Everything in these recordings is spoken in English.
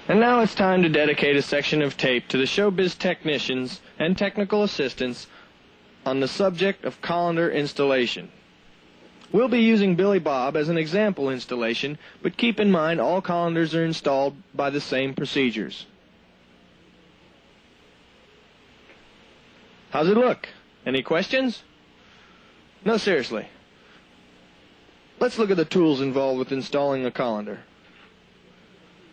And now it's time to dedicate a section of tape to the Showbiz technicians and technical assistants on the subject of colander installation. We'll be using Billy Bob as an example installation, but keep in mind all colanders are installed by the same procedures. How's it look? Any questions? No, seriously. Let's look at the tools involved with installing a colander.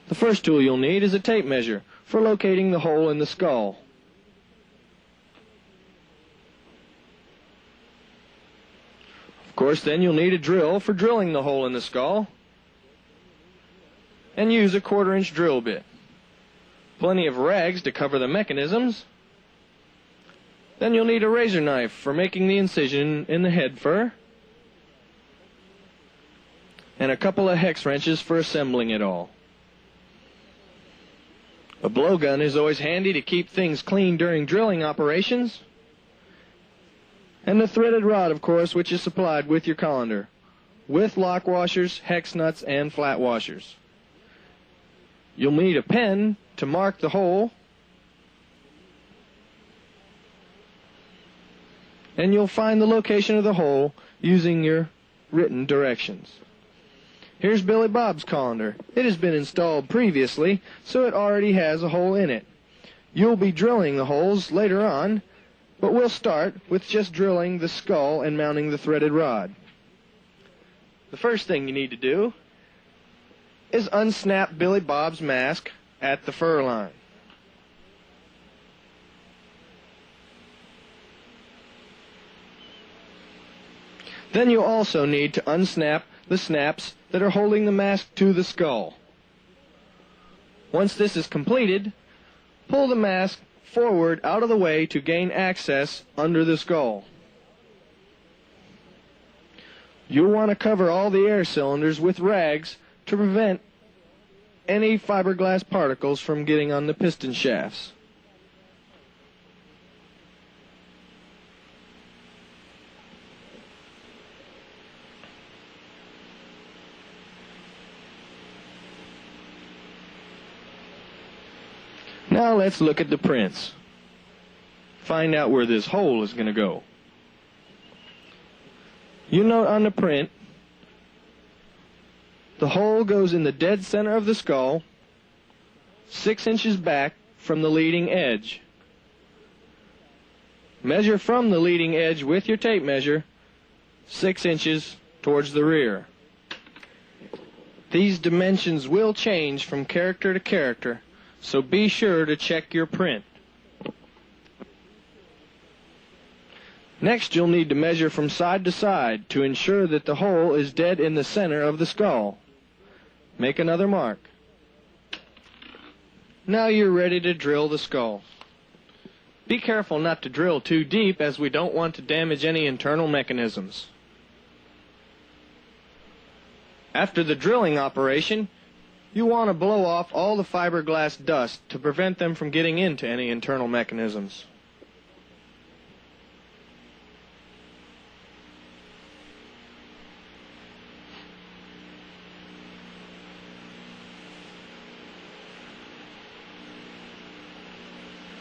The first tool you'll need is a tape measure for locating the hole in the skull. Of course, then you'll need a drill for drilling the hole in the skull, and use a 1/4-inch drill bit. Plenty of rags to cover the mechanisms. Then you'll need a razor knife for making the incision in the head fur, and a couple of hex wrenches for assembling it all. A blowgun is always handy to keep things clean during drilling operations. And the threaded rod, of course, which is supplied with your colander, with lock washers, hex nuts, and flat washers. You'll need a pen to mark the hole, and you'll find the location of the hole using your written directions. Here's Billy Bob's colander. It has been installed previously, so it already has a hole in it. You'll be drilling the holes later on, but we'll start with just drilling the skull and mounting the threaded rod. The first thing you need to do is unsnap Billy Bob's mask at the fur line. Then you'll also need to unsnap the snaps that are holding the mask to the skull. Once this is completed, pull the mask forward out of the way to gain access under the skull. You'll want to cover all the air cylinders with rags to prevent any fiberglass particles from getting on the piston shafts. Now let's look at the prints. Find out where this hole is going to go. You note on the print, the hole goes in the dead center of the skull, 6 inches back from the leading edge. Measure from the leading edge with your tape measure, 6 inches towards the rear. These dimensions will change from character to character, so be sure to check your print. Next, you'll need to measure from side to side to ensure that the hole is dead in the center of the skull. Make another mark. Now you're ready to drill the skull. Be careful not to drill too deep, as we don't want to damage any internal mechanisms. After the drilling operation, you want to blow off all the fiberglass dust to prevent them from getting into any internal mechanisms.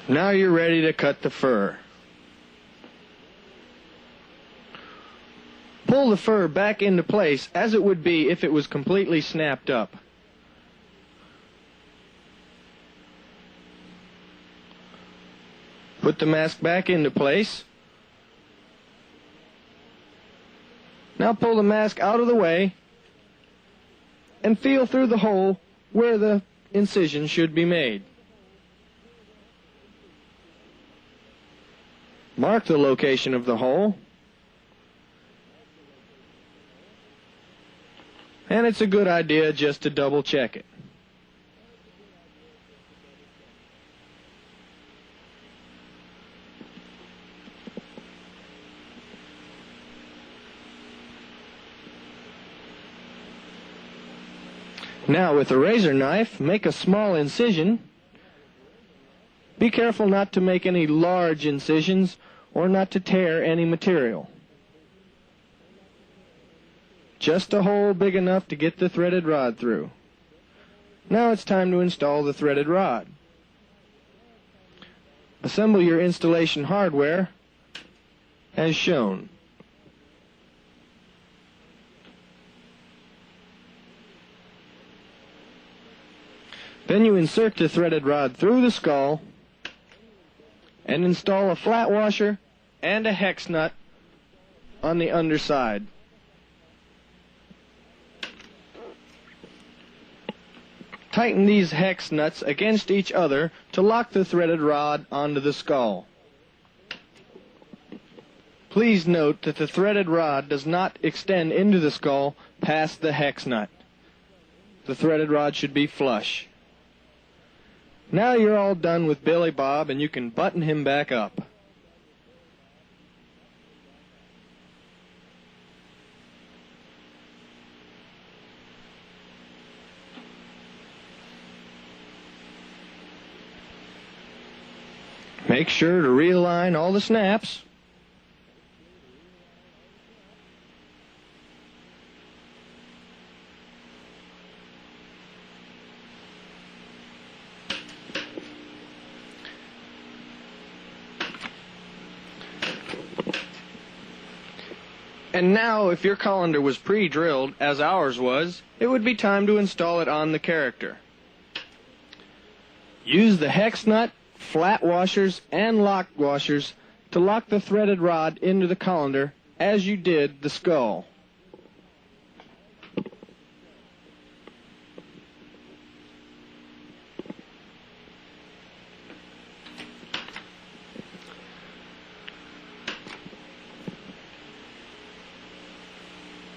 Now you're ready to cut the fur. Pull the fur back into place as it would be if it was completely snapped up. Put the mask back into place. Now pull the mask out of the way and feel through the hole where the incision should be made. Mark the location of the hole, and it's a good idea just to double check it. Now with a razor knife, make a small incision. Be careful not to make any large incisions or not to tear any material. Just a hole big enough to get the threaded rod through. Now it's time to install the threaded rod. Assemble your installation hardware as shown. Then you insert the threaded rod through the skull and install a flat washer and a hex nut on the underside. Tighten these hex nuts against each other to lock the threaded rod onto the skull. Please note that the threaded rod does not extend into the skull past the hex nut. The threaded rod should be flush. Now you're all done with Billy Bob and you can button him back up. Make sure to realign all the snaps. And now, if your colander was pre-drilled, as ours was, it would be time to install it on the character. Use the hex nut, flat washers, and lock washers to lock the threaded rod into the colander as you did the skull.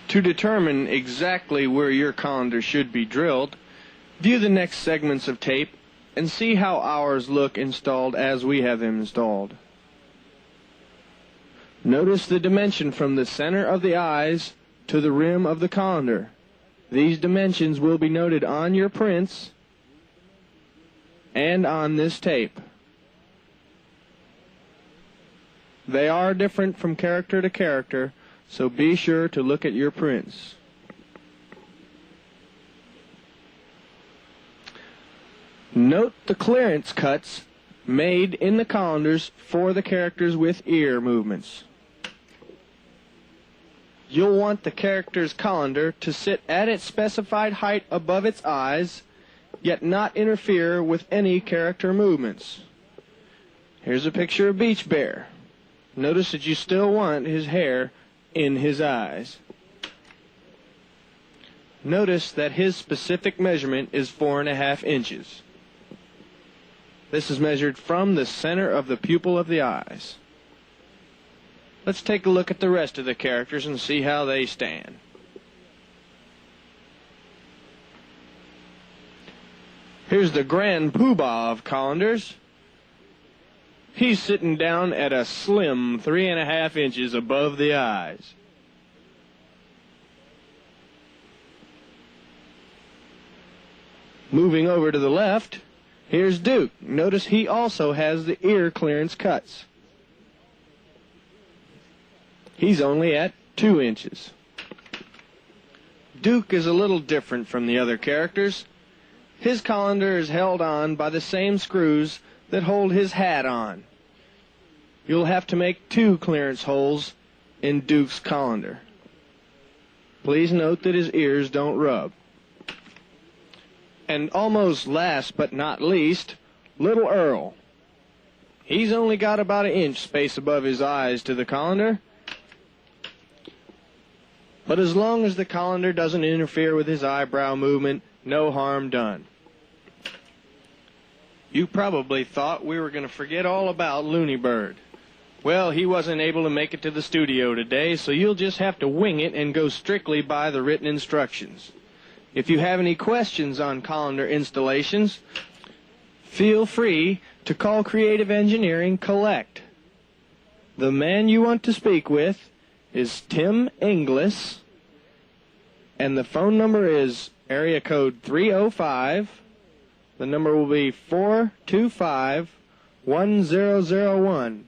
To determine exactly where your colander should be drilled, view the next segments of tape and see how ours look installed as we have them installed. Notice the dimension from the center of the eyes to the rim of the colander. These dimensions will be noted on your prints and on this tape. They are different from character to character, so be sure to look at your prints. Note the clearance cuts made in the colanders for the characters with ear movements. You'll want the character's colander to sit at its specified height above its eyes, yet not interfere with any character movements. Here's a picture of Beach Bear. Notice that you still want his hair in his eyes. Notice that his specific measurement is 4.5 inches. This is measured from the center of the pupil of the eyes. Let's take a look at the rest of the characters and see how they stand. Here's the Grand Poobah of colanders. He's sitting down at a slim 3.5 inches above the eyes. Moving over to the left, here's Duke. Notice he also has the ear clearance cuts. He's only at 2 inches. Duke is a little different from the other characters. His colander is held on by the same screws that hold his hat on. You'll have to make 2 clearance holes in Duke's colander. Please note that his ears don't rub. And almost last but not least, Little Earl. He's only got about 1 inch space above his eyes to the colander. But as long as the colander doesn't interfere with his eyebrow movement, no harm done. You probably thought we were going to forget all about Looney Bird. Well, he wasn't able to make it to the studio today, so you'll just have to wing it and go strictly by the written instructions. If you have any questions on colander installations, feel free to call Creative Engineering Collect. The man you want to speak with is Tim Inglis, and the phone number is area code 305. The number will be 425-1001.